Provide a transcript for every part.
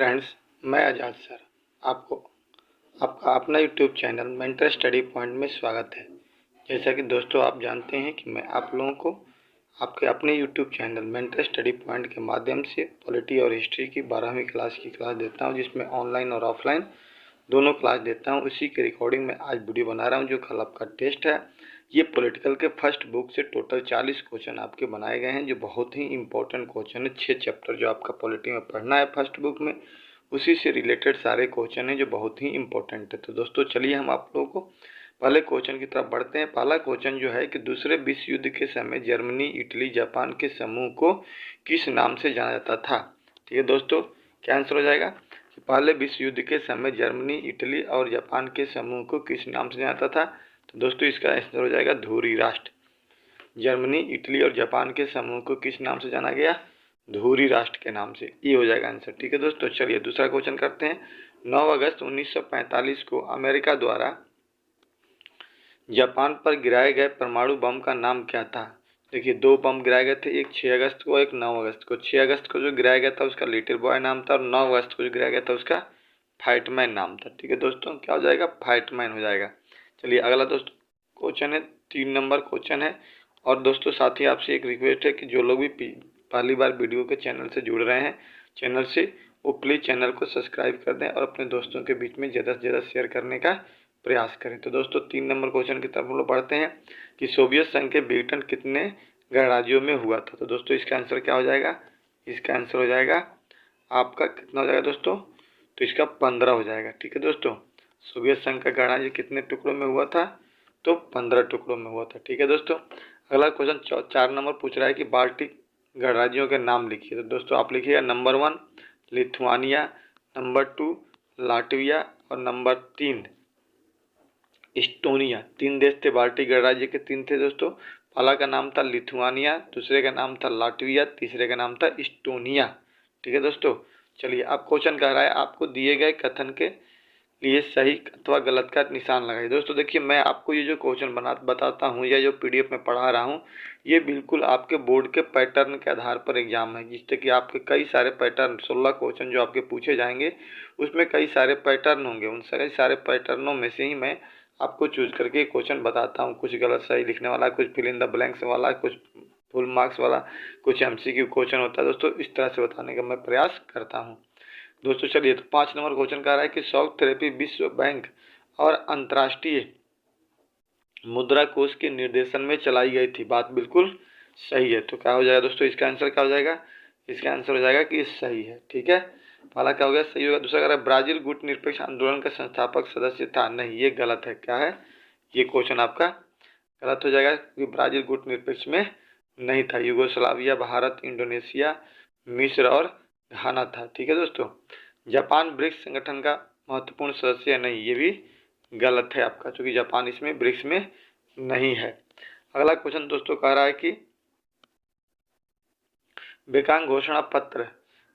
Friends, मैं आज़ाद sir आपको आपका अपना YouTube channel mentor study point में स्वागत है। जैसा कि दोस्तों आप जानते हैं कि मैं आप लोगों को आपके अपने YouTube channel mentor study point के माध्यम से पॉलिटी और हिस्ट्री की 12वीं क्लास की क्लास देता हूं, जिसमें ऑनलाइन और ऑफलाइन दोनों क्लास देता हूं। उसी के रिकॉर्डिंग में आज वीडियो बना रहा हूं, जो कल आपका टेस्ट है। ये पॉलिटिकल के फर्स्ट बुक से टोटल 40 क्वेश्चन आपके बनाए गए हैं, जो बहुत ही इंपॉर्टेंट क्वेश्चन है। 6 चैप्टर जो आपका पॉलिटी में पढ़ना है फर्स्ट बुक में, उसी से रिलेटेड सारे क्वेश्चन हैं जो बहुत ही इंपॉर्टेंट है। तो दोस्तों चलिए हम आप लोगों को पहले क्वेश्चन की तरफ बढ़ते हैं। पहला क्वेश्चन जो है कि दूसरे विश्व युद्ध के समय जर्मनी, इटली, जापान के समूह को किस नाम से जाना जाता था? ठीक है दोस्तों, क्या आंसर हो जाएगा कि पहले विश्व युद्ध के समय जर्मनी, इटली और जापान के समूह को किस नाम से जाना जाता था? तो दोस्तों इसका आंसर हो जाएगा धुरी राष्ट्र। जर्मनी, इटली और जापान के समूह को किस नाम से जाना गया? धुरी राष्ट्र के नाम से। ये हो जाएगा आंसर। ठीक है दोस्तों, चलिए दूसरा क्वेश्चन करते हैं। 9 अगस्त 1945 को अमेरिका द्वारा जापान पर गिराए गए परमाणु बम का नाम क्या था? देखिए, 2 बम गिराए गए थे, एक 6 अगस्त को, एक 9 अगस्त को। 6 अगस्त को जो गिराया गया था उसका लिटिल बॉय नाम था, और 9 अगस्त को जो गिराया गया था उसका फाइटमैन नाम था। ठीक है दोस्तों, क्या हो जाएगा? फाइटमैन हो जाएगा। चलिए अगला दोस्तों क्वेश्चन है, 3 नंबर क्वेश्चन है। और दोस्तों साथ ही आपसे एक रिक्वेस्ट है कि जो लोग भी पहली बार वीडियो के चैनल से जुड़ रहे हैं चैनल से, वो प्लीज़ चैनल को सब्सक्राइब कर दें और अपने दोस्तों के बीच में ज़्यादा से ज़्यादा शेयर करने का प्रयास करें। तो दोस्तों 3 नंबर क्वेश्चन की तरफ हम लोग बढ़ते हैं कि सोवियत संघ के विघटन कितने गणराज्यों में हुआ था? तो दोस्तों इसका आंसर क्या हो जाएगा? इसका आंसर हो जाएगा आपका कितना हो जाएगा दोस्तों? तो इसका 15 हो जाएगा। ठीक है दोस्तों, सोवियत संघ का गणराज्य कितने टुकड़ों में हुआ था? तो 15 टुकड़ों में हुआ था। ठीक है दोस्तों, अगला क्वेश्चन 4 नंबर पूछ रहा है कि बाल्टिक गणराज्यों के नाम लिखिए। तो दोस्तों आप लिखिएगा नंबर 1 लिथुआनिया, नंबर 2 लाटविया और नंबर 3 इस्टोनिया। 3 देश थे बाल्टिक गणराज्य के, 3 थे दोस्तों। पहला का नाम था लिथुआनिया, दूसरे का नाम था लाटविया, तीसरे का नाम था इस्टोनिया। ठीक है दोस्तों, चलिए अब क्वेश्चन कह रहा है आपको दिए गए कथन के लिए सही अथवा गलत का निशान लगाइए। दोस्तों देखिए, मैं आपको ये जो क्वेश्चन बताता हूँ या जो पीडीएफ में पढ़ा रहा हूँ, ये बिल्कुल आपके बोर्ड के पैटर्न के आधार पर एग्जाम है, जिससे कि आपके कई सारे पैटर्न 16 क्वेश्चन जो आपके पूछे जाएंगे उसमें कई सारे पैटर्न होंगे। उन सारे पैटर्नों में से ही मैं आपको चूज करके क्वेश्चन बताता हूँ। कुछ गलत सही लिखने वाला, कुछ फिल इन द ब्लैंक्स वाला, कुछ फुल मार्क्स वाला, कुछ एमसीक्यू क्वेश्चन होता है। दोस्तों इस तरह से बताने का मैं प्रयास करता हूँ। दोस्तों चलिए, तो 5 नंबर क्वेश्चन कह रहा है कि शॉक थेरेपी विश्व बैंक और अंतर्राष्ट्रीय मुद्रा कोष के निर्देशन में चलाई गई थी। बात बिल्कुल सही है। तो क्या हो जाएगा दोस्तों? इसका आंसर क्या हो जाएगा? इसका आंसर हो जाएगा कि सही है। ठीक है, पहला क्या हो गया? सही होगा। दूसरा कह रहा है ब्राजील गुट निरपेक्ष आंदोलन का संस्थापक सदस्य था। नहीं, ये गलत है। क्या है? ये क्वेश्चन आपका गलत हो जाएगा, क्योंकि ब्राजील गुट निरपेक्ष में नहीं था। यूगोस्लाविया, भारत, इंडोनेशिया, मिस्र और घाना था। ठीक है दोस्तों, जापान ब्रिक्स संगठन का महत्वपूर्ण सदस्य नहीं, ये भी गलत है आपका, क्योंकि जापान इसमें ब्रिक्स में नहीं है। अगला क्वेश्चन दोस्तों कह रहा है कि बेकांग घोषणा पत्र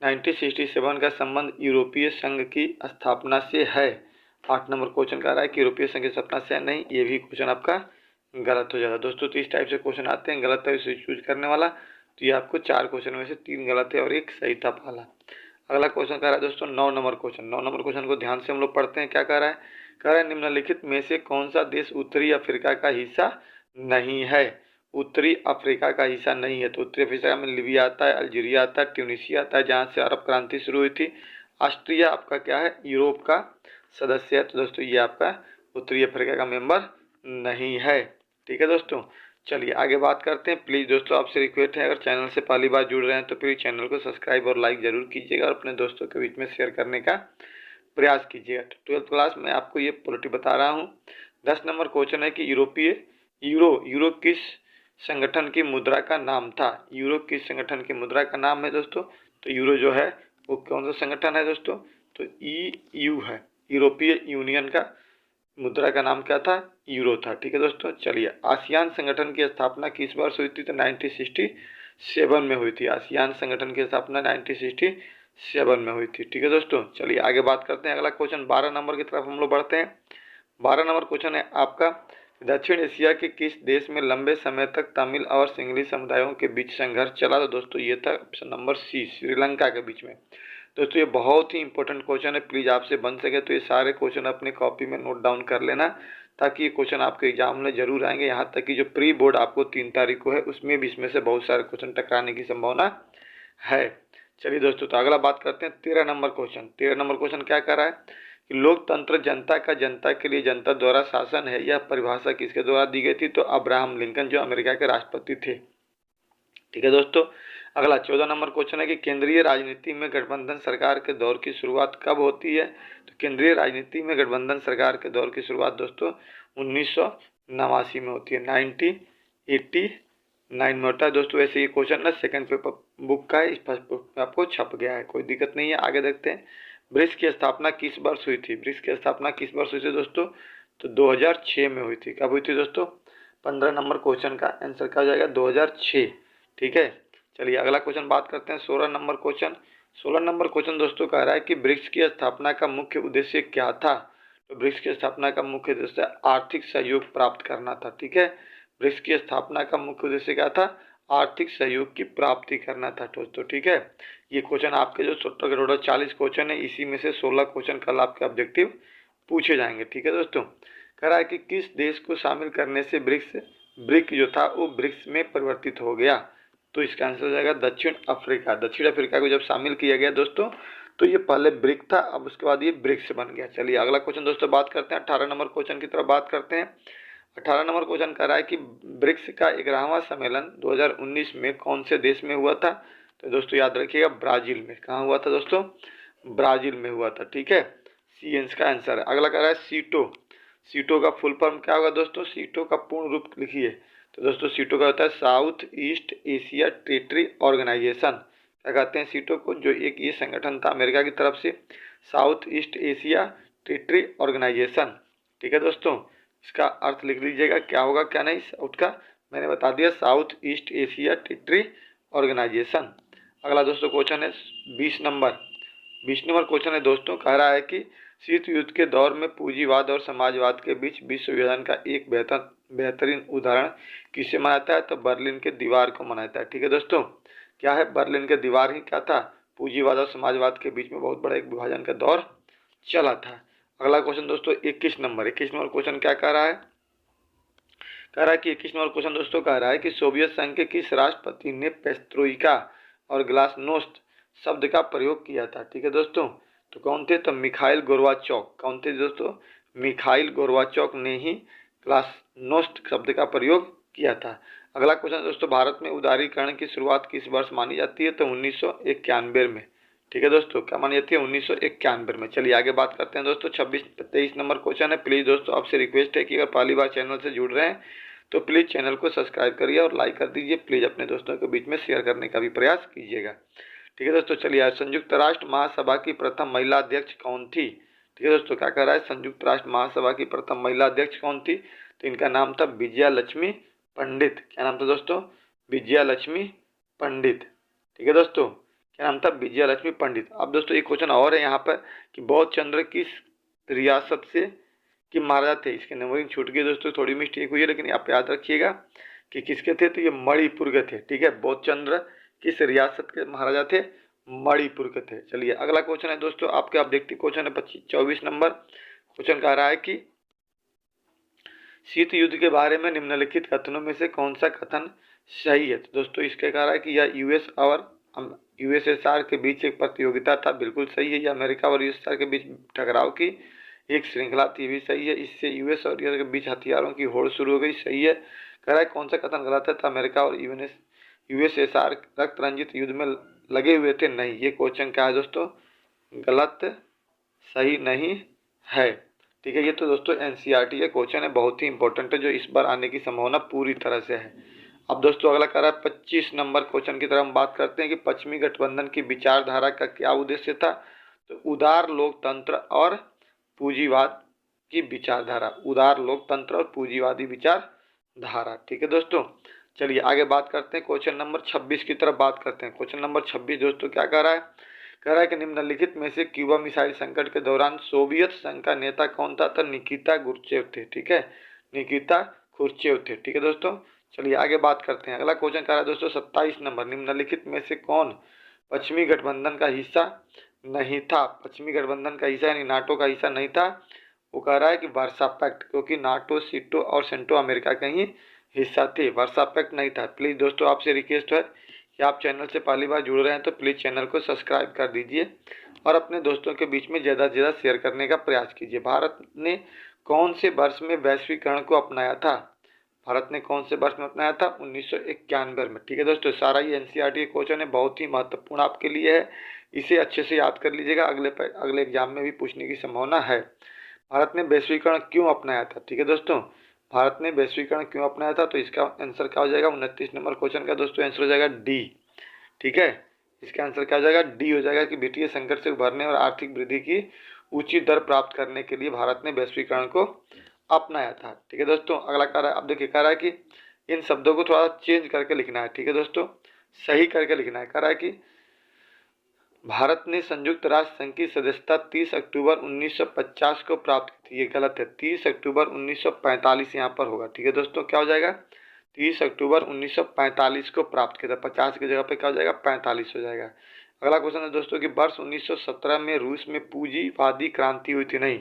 1967 का संबंध यूरोपीय संघ की स्थापना से है। 8 नंबर क्वेश्चन कह रहा है कि यूरोपीय संघ की स्थापना से है। नहीं, ये भी क्वेश्चन आपका गलत हो जाएगा। दोस्तों तो इस टाइप से क्वेश्चन आते हैं, गलत है इसे चूज करने वाला। तो ये आपको 4 क्वेश्चन में से 3 गलत है और 1 सही था पहला। अगला क्वेश्चन कह रहा है दोस्तों 9 नंबर क्वेश्चन। 9 नंबर क्वेश्चन को ध्यान से हम लोग पढ़ते हैं। क्या कह रहा है? कह रहा है निम्नलिखित में से कौन सा देश उत्तरी अफ्रीका का हिस्सा नहीं है? उत्तरी अफ्रीका का हिस्सा नहीं है। तो उत्तरी अफ्रीका में लीबिया आता है, अल्जीरिया आता है, ट्यूनीशिया आता है, जहाँ से अरब क्रांति शुरू हुई थी। ऑस्ट्रिया आपका क्या है? यूरोप का सदस्य है। तो दोस्तों ये आपका उत्तरी अफ्रीका का मेंबर नहीं है। ठीक है दोस्तों, चलिए आगे बात करते हैं। प्लीज़ दोस्तों आपसे रिक्वेस्ट है, अगर चैनल से पहली बार जुड़ रहे हैं तो प्लीज़ चैनल को सब्सक्राइब और लाइक जरूर कीजिएगा और अपने दोस्तों के बीच में शेयर करने का प्रयास कीजिएगा। 12th क्लास में आपको ये पॉलिटी बता रहा हूँ। 10 नंबर क्वेश्चन है कि यूरो किस संगठन की मुद्रा का नाम था? यूरो किस संगठन की मुद्रा का नाम है दोस्तों? तो यूरो जो है वो कौन सा संगठन है दोस्तों? तो EU है, यूरोपीय यूनियन का मुद्रा का नाम क्या था? यूरो था। ठीक है दोस्तों, चलिए आसियान संगठन की स्थापना किस वर्ष हुई थी? तो 1967 में हुई थी। आसियान संगठन की स्थापना 1967 में हुई थी। ठीक है दोस्तों, चलिए आगे बात करते हैं। अगला क्वेश्चन 12 नंबर की तरफ हम लोग बढ़ते हैं। 12 नंबर क्वेश्चन है आपका, दक्षिण एशिया के किस देश में लंबे समय तक तमिल और सिंगली समुदायों के बीच संघर्ष चला? तो दोस्तों ये था ऑप्शन नंबर सी, श्रीलंका के बीच में। दोस्तों ये बहुत ही इंपॉर्टेंट क्वेश्चन है, प्लीज़ आपसे बन सके तो ये सारे क्वेश्चन अपने कॉपी में नोट डाउन कर लेना, ताकि ये क्वेश्चन आपके एग्जाम में जरूर आएंगे। यहाँ तक कि जो प्री बोर्ड आपको 3 तारीख को है उसमें भी इसमें से बहुत सारे क्वेश्चन टकराने की संभावना है। चलिए दोस्तों, तो अगला बात करते हैं 13 नंबर क्वेश्चन। 13 नंबर क्वेश्चन क्या कर रहा है कि लोकतंत्र जनता का जनता के लिए जनता द्वारा शासन है, यह परिभाषा किसके द्वारा दी गई थी? तो अब्राहम लिंकन, जो अमेरिका के राष्ट्रपति थे। ठीक है दोस्तों, अगला 14 नंबर क्वेश्चन है कि केंद्रीय राजनीति में गठबंधन सरकार के दौर की शुरुआत कब होती है? तो केंद्रीय राजनीति में गठबंधन सरकार के दौर की शुरुआत दोस्तों 1989 में होती है, 1989 में होता है दोस्तों। ऐसे ये क्वेश्चन ना सेकंड पेपर बुक का है, इस फर्स्ट बुक में आपको छप गया है, कोई दिक्कत नहीं है। आगे देखते हैं, ब्रिक्स की स्थापना किस वर्ष हुई थी? ब्रिक्स की स्थापना किस वर्ष हुई थी दोस्तों? तो 2006 में हुई थी। कब हुई थी दोस्तों? 15 नंबर क्वेश्चन का आंसर क्या हो जाएगा? 2006। ठीक है, चलिए अगला क्वेश्चन बात करते हैं 16 नंबर क्वेश्चन। 16 नंबर क्वेश्चन दोस्तों कह रहा है कि ब्रिक्स की स्थापना का मुख्य उद्देश्य क्या था? तो ब्रिक्स की स्थापना का मुख्य उद्देश्य आर्थिक सहयोग प्राप्त करना था। ठीक है, ब्रिक्स की स्थापना का मुख्य उद्देश्य क्या था? आर्थिक सहयोग की प्राप्ति करना था दोस्तों। ठीक है, ये क्वेश्चन आपके जो टोटल 40 क्वेश्चन है, इसी में से 16 क्वेश्चन कल आपके ऑब्जेक्टिव पूछे जाएंगे। ठीक है दोस्तों, कह रहा है कि किस देश को शामिल करने से ब्रिक जो था वो ब्रिक्स में परिवर्तित हो गया? तो इसका आंसर हो जाएगा दक्षिण अफ्रीका। दक्षिण अफ्रीका को जब शामिल किया गया दोस्तों, तो ये पहले ब्रिक था, अब उसके बाद ये ब्रिक्स बन गया। चलिए अगला क्वेश्चन दोस्तों बात करते हैं 18 नंबर क्वेश्चन की तरफ बात करते हैं। 18 नंबर क्वेश्चन कह रहा है कि ब्रिक्स का 11वां सम्मेलन 2019 में कौन से देश में हुआ था? तो दोस्तों याद रखिएगा, ब्राजील में। कहाँ हुआ था दोस्तों? ब्राजील में हुआ था। ठीक है, सी का आंसर है। अगला कह रहा है सीटो। सीटो का फुल फॉर्म क्या होगा दोस्तों? सीटो का पूर्ण रूप लिखिए। तो दोस्तों सीटो का होता है south east Asia territory organisation. क्या कहते हैं सीटो को? जो एक ये संगठन था अमेरिका की तरफ से, south east Asia territory organisation. ठीक है दोस्तों, इसका अर्थ लिख लीजिएगा, क्या होगा क्या नहीं। साउथ का मैंने बता दिया, south east Asia territory organisation. अगला दोस्तों क्वेश्चन है 20 नंबर। 20 नंबर क्वेश्चन है दोस्तों, कह रहा है कि शीत युद्ध के दौर में पूंजीवाद और समाजवाद के बीच विश्व विभाजन का एक बेहतरीन उदाहरण किसे माना जाता है? तो बर्लिन के दीवार को माना जाता है। ठीक है दोस्तों, क्या है? बर्लिन के दीवार ही क्या था? पूंजीवाद और समाजवाद के बीच में बहुत बड़ा एक विभाजन का दौर चला था। अगला क्वेश्चन दोस्तों 21 नंबर। 21 नंबर क्वेश्चन क्या कह रहा है? कह रहा है कि 21 नंबर क्वेश्चन दोस्तों कह रहा है कि सोवियत संघ के किस राष्ट्रपति ने पेस्ट्रोइका और ग्लासनोस्ट शब्द का प्रयोग किया था? ठीक है दोस्तों, तो कौन थे? तो मिखाइल गोर्बाचोव। कौन थे दोस्तों? मिखाइल गोर्बाचोव ने ही ग्लासनोस्ट शब्द का प्रयोग किया था। अगला क्वेश्चन दोस्तों, भारत में उदारीकरण की शुरुआत किस वर्ष मानी जाती है? तो 1991 में। ठीक है दोस्तों, क्या मानी जाती है? 1991 में। चलिए आगे बात करते हैं दोस्तों 23 नंबर क्वेश्चन है। प्लीज़ दोस्तों आपसे रिक्वेस्ट है कि अगर पहली बार चैनल से जुड़ रहे हैं तो प्लीज़ चैनल को सब्सक्राइब करिए और लाइक कर दीजिए। प्लीज़ अपने दोस्तों के बीच में शेयर करने का भी प्रयास कीजिएगा। ठीक है दोस्तों, चलिए आज संयुक्त राष्ट्र महासभा की प्रथम महिला अध्यक्ष कौन थी? ठीक है दोस्तों, क्या कह रहा है? संयुक्त राष्ट्र महासभा की प्रथम महिला अध्यक्ष कौन थी? तो इनका नाम था विजया लक्ष्मी पंडित। क्या नाम था दोस्तों? विजया लक्ष्मी पंडित। ठीक है दोस्तों, क्या नाम था? विजया लक्ष्मी पंडित। अब दोस्तों एक क्वेश्चन और है यहाँ पर कि बौद्ध चंद्र किस रियासत से कि महाराजा थे? इसके नंबरिंग छूट गई दोस्तों, थोड़ी मिस्टेक हुई है, लेकिन आप याद रखिएगा कि किसके थे? तो ये मणिपुर के थे। ठीक है, बौद्ध चंद्र किस रियासत के महाराजा थे? मणिपुर के थे। चलिए अगला क्वेश्चन है दोस्तों, आपके ऑब्जेक्टिव क्वेश्चन है 24 नंबर। क्वेश्चन कह रहा है कि शीत युद्ध के बारे में निम्नलिखित कथनों में से कौन सा कथन सही है? तो दोस्तों इसके कह रहा है कि यह यूएस और यूएसएसआर के बीच एक प्रतियोगिता था। बिल्कुल सही है। यह अमेरिका और यूएसएसआर के बीच टकराव की एक श्रृंखला थी, भी सही है। इससे यूएस और यूएस के बीच हथियारों की होड़ शुरू हो गई, सही है। कह रहा है कौन सा कथन गलत है? तो अमेरिका और यूएसएसआर रक्त रंजित युद्ध में लगे हुए थे, नहीं। ये क्वेश्चन क्या है दोस्तों? गलत, सही नहीं है। ठीक है, ये तो दोस्तों एनसीईआरटी का क्वेश्चन है, बहुत ही इंपॉर्टेंट है, जो इस बार आने की संभावना पूरी तरह से है। अब दोस्तों अगला कह रहा है 25 नंबर क्वेश्चन की तरफ हम बात करते हैं कि पश्चिमी गठबंधन की विचारधारा का क्या उद्देश्य था? तो उदार लोकतंत्र और पूंजीवाद की विचारधारा। उदार लोकतंत्र और पूंजीवादी विचारधारा। ठीक है दोस्तों, चलिए आगे बात करते हैं क्वेश्चन नंबर 26 की तरफ बात करते हैं। क्वेश्चन नंबर 26 दोस्तों क्या कह रहा है? कह रहा है कि निम्नलिखित में से क्यूबा मिसाइल संकट के दौरान सोवियत संघ का नेता कौन था? तो निकिता गुर्चेव थे। ठीक है, निकिता खुर्चेव थे। ठीक है दोस्तों, चलिए आगे बात करते हैं। अगला क्वेश्चन कह रहा है दोस्तों 27 नंबर। निम्नलिखित में से कौन पश्चिमी गठबंधन का हिस्सा नहीं था, पश्चिमी गठबंधन का हिस्सा यानी नाटो का हिस्सा नहीं था। वो कह रहा है कि वर्सा पैक्ट, क्योंकि नाटो, सीटो और सेंटो अमेरिका का ही हिस्सा थे, वर्सा पैक्ट नहीं था। प्लीज़ दोस्तों आपसे रिक्वेस्ट है कि आप चैनल से पहली बार जुड़ रहे हैं तो प्लीज़ चैनल को सब्सक्राइब कर दीजिए और अपने दोस्तों के बीच में ज़्यादा से ज़्यादा शेयर करने का प्रयास कीजिए। भारत ने कौन से वर्ष में वैश्वीकरण को अपनाया था? भारत ने कौन से वर्ष में अपनाया था? 1991 में। ठीक है दोस्तों, सारा ये एनसीईआरटी के क्वेश्चन है, बहुत ही महत्वपूर्ण आपके लिए है, इसे अच्छे से याद कर लीजिएगा, अगले एग्जाम में भी पूछने की संभावना है। भारत ने वैश्वीकरण क्यों अपनाया था? ठीक है दोस्तों, भारत ने वैश्वीकरण क्यों अपनाया था? तो इसका आंसर क्या हो जाएगा? 29 नंबर क्वेश्चन का दोस्तों आंसर हो जाएगा डी। ठीक है, इसका आंसर क्या हो जाएगा? डी हो जाएगा कि वित्तीय संकट से उभरने और आर्थिक वृद्धि की ऊंची दर प्राप्त करने के लिए भारत ने वैश्वीकरण को अपनाया था। ठीक है दोस्तों, अगला कह रहा है, अब देखिए कह रहा है कि इन शब्दों को थोड़ा चेंज करके लिखना है। ठीक है दोस्तों, सही करके लिखना है। कह रहा है कि भारत ने संयुक्त राष्ट्र संघ की सदस्यता 30 अक्टूबर 1950 को प्राप्त की थी। ये गलत है, 30 अक्टूबर 1945 यहाँ पर होगा। ठीक है दोस्तों, क्या हो जाएगा? 30 अक्टूबर 1945 को प्राप्त किया था। 50 की जगह पे क्या हो जाएगा? 45 हो जाएगा। अगला क्वेश्चन है दोस्तों कि वर्ष 1917 में रूस में पूंजीवादी क्रांति हुई थी। नहीं,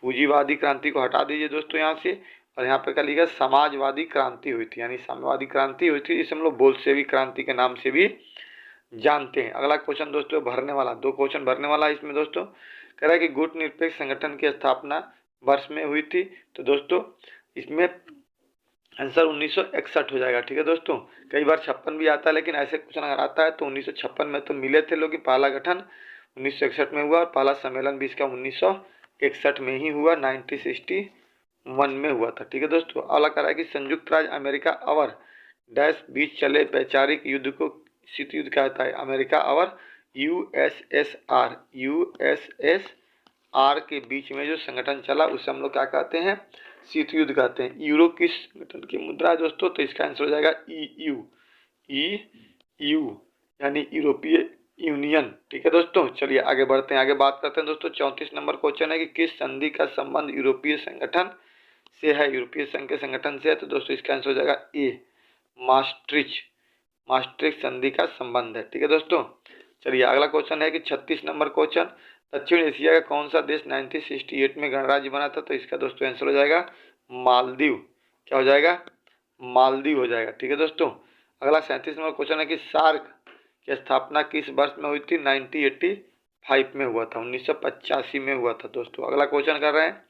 पूंजीवादी क्रांति को हटा दीजिए दोस्तों यहाँ से, और यहाँ पे क्या लिखा? समाजवादी क्रांति हुई थी, यानी साम्यवादी क्रांति हुई थी, जिसे हम लोग बोल्शेविक क्रांति के नाम से भी जानते हैं। अगला क्वेश्चन दोस्तों भरने वाला, 2 क्वेश्चन भरने वाला है इसमें दोस्तों। कह रहा है कि गुट निरपेक्ष संगठन की स्थापना वर्ष में हुई थी। तो दोस्तों इसमें आंसर 1961 हो जाएगा। ठीक है दोस्तों, कई बार 56 भी आता है, लेकिन ऐसे क्वेश्चन अगर आता है तो 1956 में तो मिले थे लोग कि पहला गठन 1961 में हुआ और पहला सम्मेलन भी इसका 1961 में ही हुआ, 1961 में हुआ था। ठीक है दोस्तों, अगला कह रहा है कि संयुक्त राज्य अमेरिका और डैश बीच चले वैचारिक युद्ध को शीत युद्ध कहता है। अमेरिका और यूएसएसआर के बीच में जो संगठन चला उसे हम लोग क्या कहते हैं? शीत युद्ध कहते हैं। यूरो किस संगठन की मुद्रा है दोस्तों? तो इसका आंसर हो जाएगा ईयू यानी यूरोपीय यूनियन। ठीक है दोस्तों, चलिए आगे बढ़ते हैं, आगे बात करते हैं दोस्तों। 34 नंबर क्वेश्चन है कि किस संधि का संबंध यूरोपीय संगठन से है? यूरोपीय संघ के संगठन से है। तो दोस्तों इसका आंसर हो जाएगा ए, मास्ट्रिक्ट संधि का संबंध है। ठीक है दोस्तों, चलिए अगला क्वेश्चन है कि 36 नंबर क्वेश्चन, दक्षिण एशिया का कौन सा देश 1968 में गणराज्य बना था? तो इसका दोस्तों आंसर हो जाएगा मालदीव। क्या हो जाएगा? मालदीव हो जाएगा। ठीक है दोस्तों, अगला 37 नंबर क्वेश्चन है कि सार्क की स्थापना किस वर्ष में हुई थी? 1985 में हुआ था, 1985 में हुआ था दोस्तों। अगला क्वेश्चन कर रहे हैं,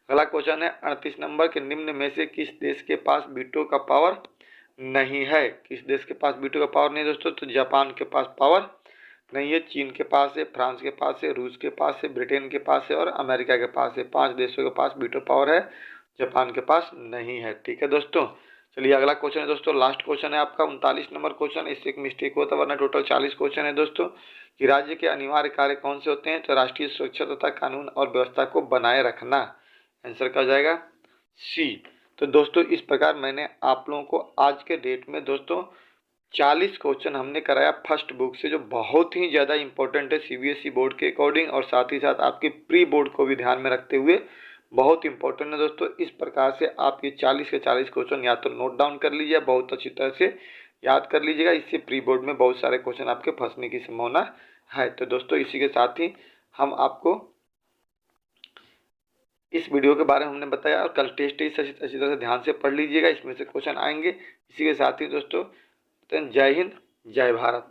अगला क्वेश्चन है 38 नंबर के निम्न में से किस देश के पास वीटो का पावर नहीं है? किस देश के पास वीटो का पावर नहीं है दोस्तों? तो जापान के पास पावर नहीं है, चीन के पास है, फ्रांस के पास है, रूस के पास है, ब्रिटेन के पास है और अमेरिका के पास है। 5 देशों के पास वीटो पावर है, जापान के पास नहीं है। ठीक है दोस्तों, चलिए अगला क्वेश्चन है दोस्तों, लास्ट क्वेश्चन है आपका 39 नंबर क्वेश्चन। इससे एक मिस्टेक होता है, वरना टोटल 40 क्वेश्चन है दोस्तों। कि राज्य के अनिवार्य कार्य कौन से होते हैं? तो राष्ट्रीय सुरक्षा तथा कानून और व्यवस्था को बनाए रखना। आंसर क्या हो जाएगा? सी। तो दोस्तों इस प्रकार मैंने आप लोगों को आज के डेट में दोस्तों 40 क्वेश्चन हमने कराया फर्स्ट बुक से, जो बहुत ही ज़्यादा इंपॉर्टेंट है सीबीएसई बोर्ड के अकॉर्डिंग, और साथ ही साथ आपके प्री बोर्ड को भी ध्यान में रखते हुए बहुत इंपॉर्टेंट है दोस्तों। इस प्रकार से आप ये 40 के 40 क्वेश्चन या तो नोट डाउन कर लीजिए, बहुत अच्छी तरह से याद कर लीजिएगा, इससे प्री बोर्ड में बहुत सारे क्वेश्चन आपके फंसने की संभावना है। तो दोस्तों इसी के साथ ही हम आपको इस वीडियो के बारे में हमने बताया, और कल टेस्ट अच्छी तरह से ध्यान से पढ़ लीजिएगा, इसमें से क्वेश्चन आएंगे। इसी के साथ ही दोस्तों जय हिंद, जय भारत।